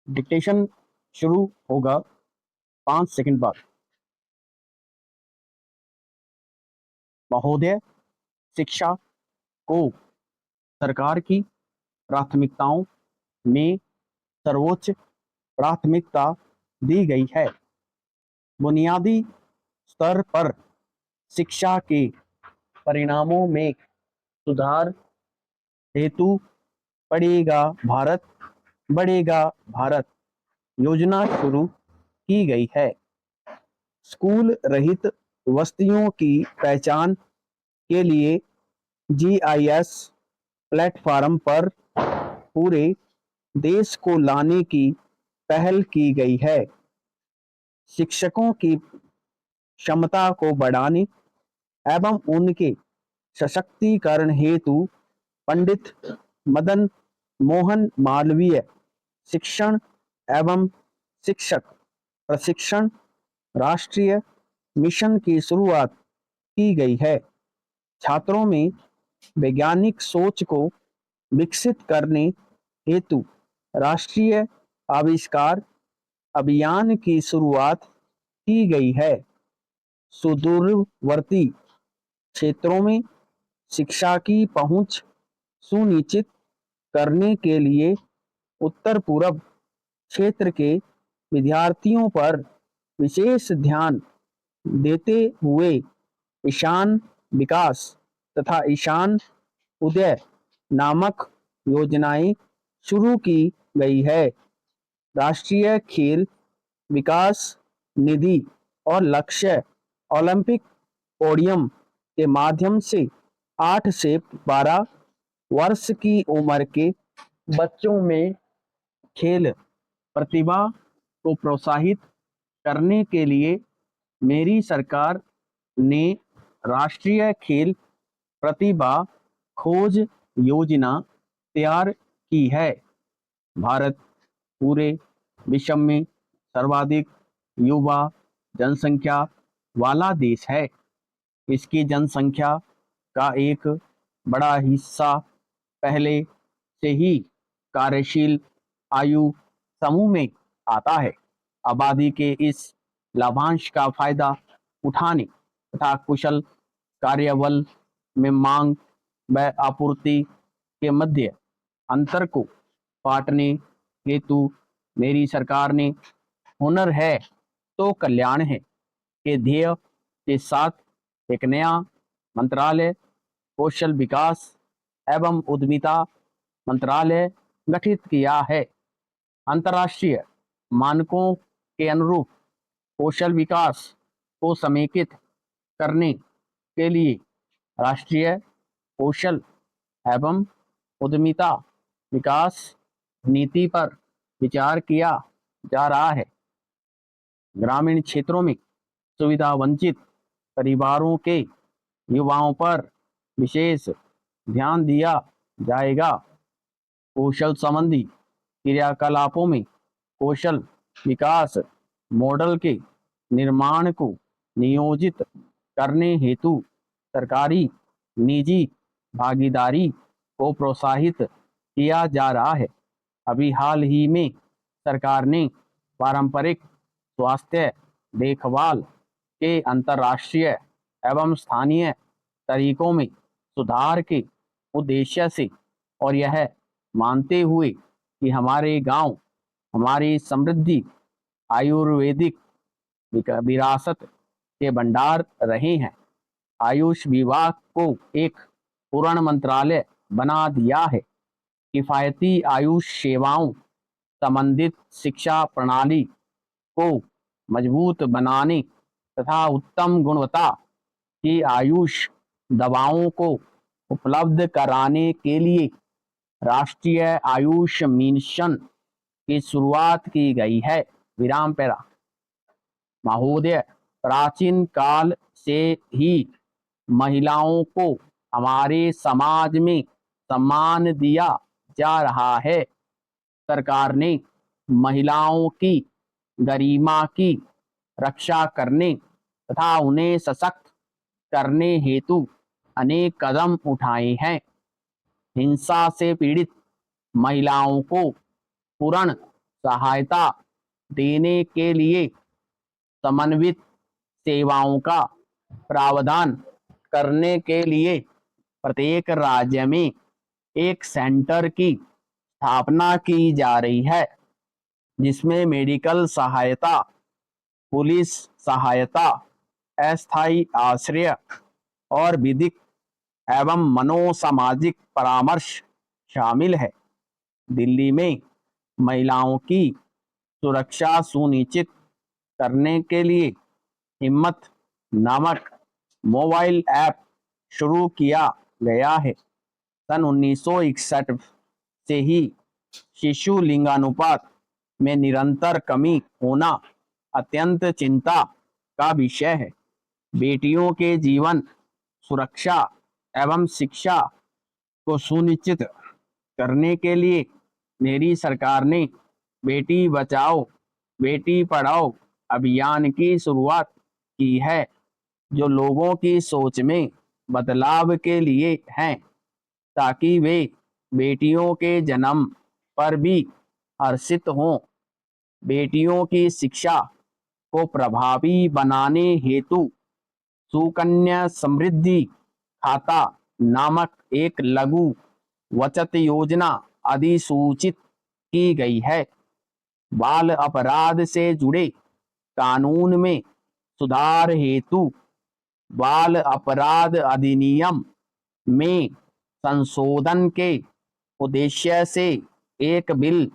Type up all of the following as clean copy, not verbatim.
Dictation शुरू होगा 5 second बाद। महोदय, शिक्षा को सरकार की प्राथमिकताओं में सर्वोच्च प्राथमिकता दी गई है। बुनियादी स्तर पर शिक्षा के परिणामों में सुधार हेतु बढ़ेगा भारत योजना शुरू की गई है। स्कूल रहित बस्तियों की पहचान के लिए GIS प्लेटफॉर्म पर पूरे देश को लाने की पहल की गई है। शिक्षकों की क्षमता को बढ़ाने एवं उनके सशक्तिकरण हेतु पंडित मदन मोहन मालवीय शिक्षण एवं शिक्षक प्रशिक्षण राष्ट्रीय मिशन की शुरुआत की गई है। छात्रों में वैज्ञानिक सोच को विकसित करने हेतु राष्ट्रीय आविष्कार अभियान की शुरुआत की गई है। सुदूरवर्ती क्षेत्रों में शिक्षा की पहुंच सुनिश्चित करने के लिए उत्तर पूर्व क्षेत्र के विद्यार्थियों पर विशेष ध्यान देते हुए ईशान विकास तथा ईशान उदय नामक योजनाएं शुरू की गई है। राष्ट्रीय खेल विकास निधि और लक्ष्य ओलंपिक पोडियम के माध्यम से 8 से 12 वर्ष की उम्र के बच्चों में खेल प्रतिभा को प्रोत्साहित करने के लिए मेरी सरकार ने राष्ट्रीय खेल प्रतिभा खोज योजना तैयार की है। भारत पूरे विश्व में सर्वाधिक युवा जनसंख्या वाला देश है। इसकी जनसंख्या का एक बड़ा हिस्सा पहले से ही कार्यशील आयु समूह में आता है। आबादी के इस लाभांश का फायदा उठाने तथा कुशल कार्यबल में मांग व आपूर्ति के मध्य अंतर को पाटने हेतु मेरी सरकार ने हुनर है तो कल्याण है के ध्येय के साथ एक नया मंत्रालय कौशल विकास एवं उद्यमिता मंत्रालय गठित किया है। अंतर्राष्ट्रीय मानकों के अनुरूप कौशल विकास को समेकित करने के लिए राष्ट्रीय कौशल एवं उद्यमिता विकास नीति पर विचार किया जा रहा है। ग्रामीण क्षेत्रों में सुविधा वंचित परिवारों के युवाओं पर विशेष ध्यान दिया जाएगा। कौशल संबंधी क्रियाकलापों में कौशल विकास मॉडल के निर्माण को नियोजित करने हेतु सरकारी निजी भागीदारी को प्रोत्साहित किया जा रहा है। अभी हाल ही में सरकार ने पारंपरिक स्वास्थ्य देखभाल के अंतर्राष्ट्रीय एवं स्थानीय तरीकों में सुधार के उद्देश्य से और यह मानते हुए कि हमारे गांव हमारी समृद्धि आयुर्वेदिक विरासत के भंडार रहे हैं, आयुष विभाग को एक पूर्ण मंत्रालय बना दिया है। किफायती आयुष सेवाओं संबंधित शिक्षा प्रणाली को मजबूत बनाने तथा उत्तम गुणवत्ता की आयुष दवाओं को उपलब्ध कराने के लिए राष्ट्रीय आयुष मिशन की शुरुआत की गई है। विराम पैरा। महोदय, प्राचीन काल से ही महिलाओं को हमारे समाज में सम्मान दिया जा रहा है। सरकार ने महिलाओं की गरिमा की रक्षा करने तथा उन्हें सशक्त करने हेतु अनेक कदम उठाए हैं। हिंसा से पीड़ित महिलाओं को पूर्ण सहायता देने के लिए समन्वित सेवाओं का प्रावधान करने के लिए प्रत्येक राज्य में एक सेंटर की स्थापना की जा रही है, जिसमें मेडिकल सहायता, पुलिस सहायता, अस्थायी आश्रय और विधिक एवं मनोसामाजिक परामर्श शामिल है। दिल्ली में महिलाओं की सुरक्षा सुनिश्चित करने के लिए हिम्मत नामक मोबाइल ऐप शुरू किया गया है। सन 1961 से ही शिशु लिंगानुपात में निरंतर कमी होना अत्यंत चिंता का विषय है। बेटियों के जीवन, सुरक्षा एवं शिक्षा को सुनिश्चित करने के लिए मेरी सरकार ने बेटी बचाओ बेटी पढ़ाओ अभियान की शुरुआत की है, जो लोगों की सोच में बदलाव के लिए है, ताकि वे बेटियों के जन्म पर भी हर्षित हों। बेटियों की शिक्षा को प्रभावी बनाने हेतु सुकन्या समृद्धि खाता नामक एक लघु बचत योजना अधिसूचित की गई है। बाल अपराध से जुड़े कानून में सुधार हेतु बाल अपराध अधिनियम में संशोधन के उद्देश्य से एक बिल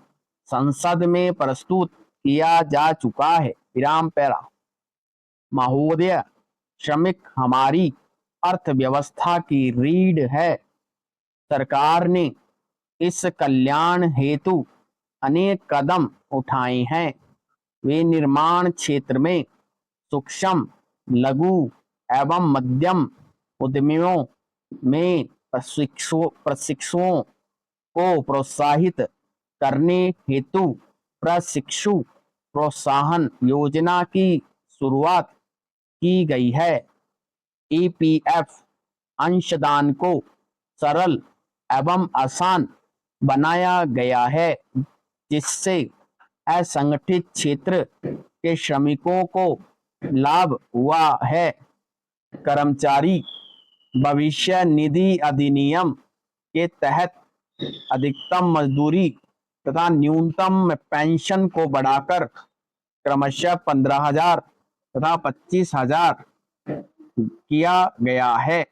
संसद में प्रस्तुत किया जा चुका है। विराम पैरा। महोदय, श्रमिक हमारी अर्थव्यवस्था की रीढ़ है। सरकार ने इस कल्याण हेतु अनेक कदम उठाए हैं। वे निर्माण क्षेत्र में सूक्ष्म, लघु एवं मध्यम उद्यमियों में प्रशिक्षुओं को प्रोत्साहित करने हेतु प्रशिक्षु प्रोत्साहन योजना की शुरुआत की गई है। ईपीएफ अंशदान को सरल एवं आसान बनाया गया है, जिससे असंगठित क्षेत्र के श्रमिकों को लाभ हुआ है। कर्मचारी भविष्य निधि अधिनियम के तहत अधिकतम मजदूरी तथा न्यूनतम पेंशन को बढ़ाकर क्रमशः 15,000 तथा 25,000 किया गया है।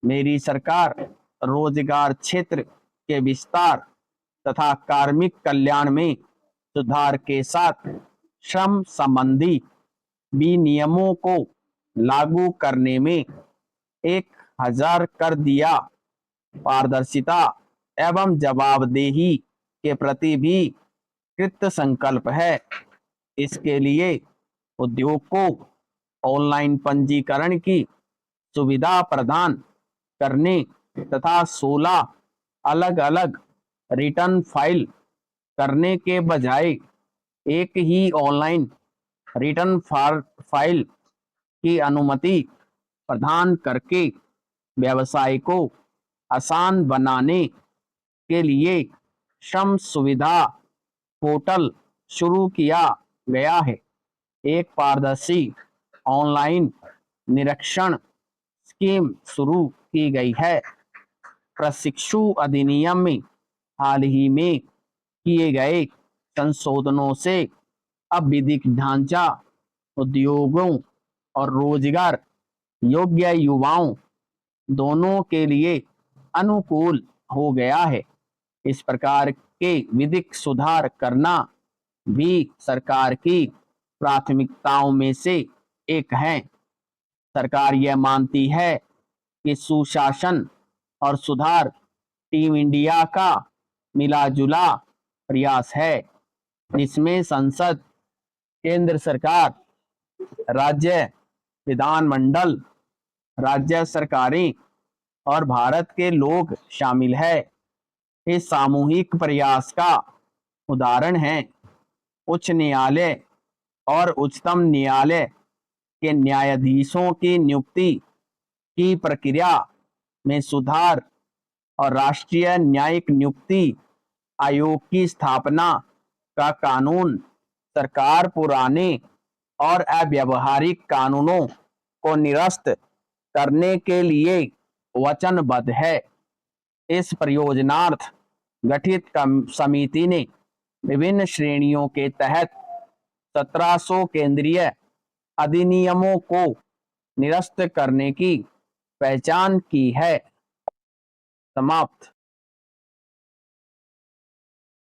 मेरी सरकार रोजगार क्षेत्र के विस्तार तथा कार्मिक कल्याण में सुधार के साथ श्रम संबंधी विनियमों को लागू करने में 1,000 कर दिया। पारदर्शिता एवं जवाबदेही के प्रति भी कृत संकल्प है। इसके लिए उद्योग को ऑनलाइन पंजीकरण की सुविधा प्रदान करने तथा 16 अलग अलग रिटर्न फाइल करने के बजाय एक ही ऑनलाइन रिटर्न फाइल की अनुमति प्रदान करके व्यवसाय को आसान बनाने के लिए श्रम सुविधा पोर्टल शुरू किया गया है। एक पारदर्शी ऑनलाइन निरीक्षण स्कीम शुरू की गई है। प्रशिक्षु अधिनियम में हाल ही में किए गए संशोधनों से अब विधिक ढांचा उद्योगों और रोजगार योग्य युवाओं दोनों के लिए अनुकूल हो गया है। इस प्रकार के विधिक सुधार करना भी सरकार की प्राथमिकताओं में से एक है। सरकार यह मानती है कि सुशासन और सुधार टीम इंडिया का मिला-जुला प्रयास है, जिसमें संसद, केंद्र सरकार, राज्य विधानमंडल, राज्य सरकारें और भारत के लोग शामिल है। इस सामूहिक प्रयास का उदाहरण है उच्च न्यायालय और उच्चतम न्यायालय के न्यायाधीशों की नियुक्ति की प्रक्रिया में सुधार और राष्ट्रीय न्यायिक नियुक्ति आयोग की स्थापना का कानून सरकार पुराने और अव्यावहारिक कानूनों को निरस्त करने के लिए वचनबद्ध है। इस प्रयोजनार्थ गठित समिति ने विभिन्न श्रेणियों के तहत 1700 केंद्रीय अधिनियमों को निरस्त करने की पहचान की है। समाप्त।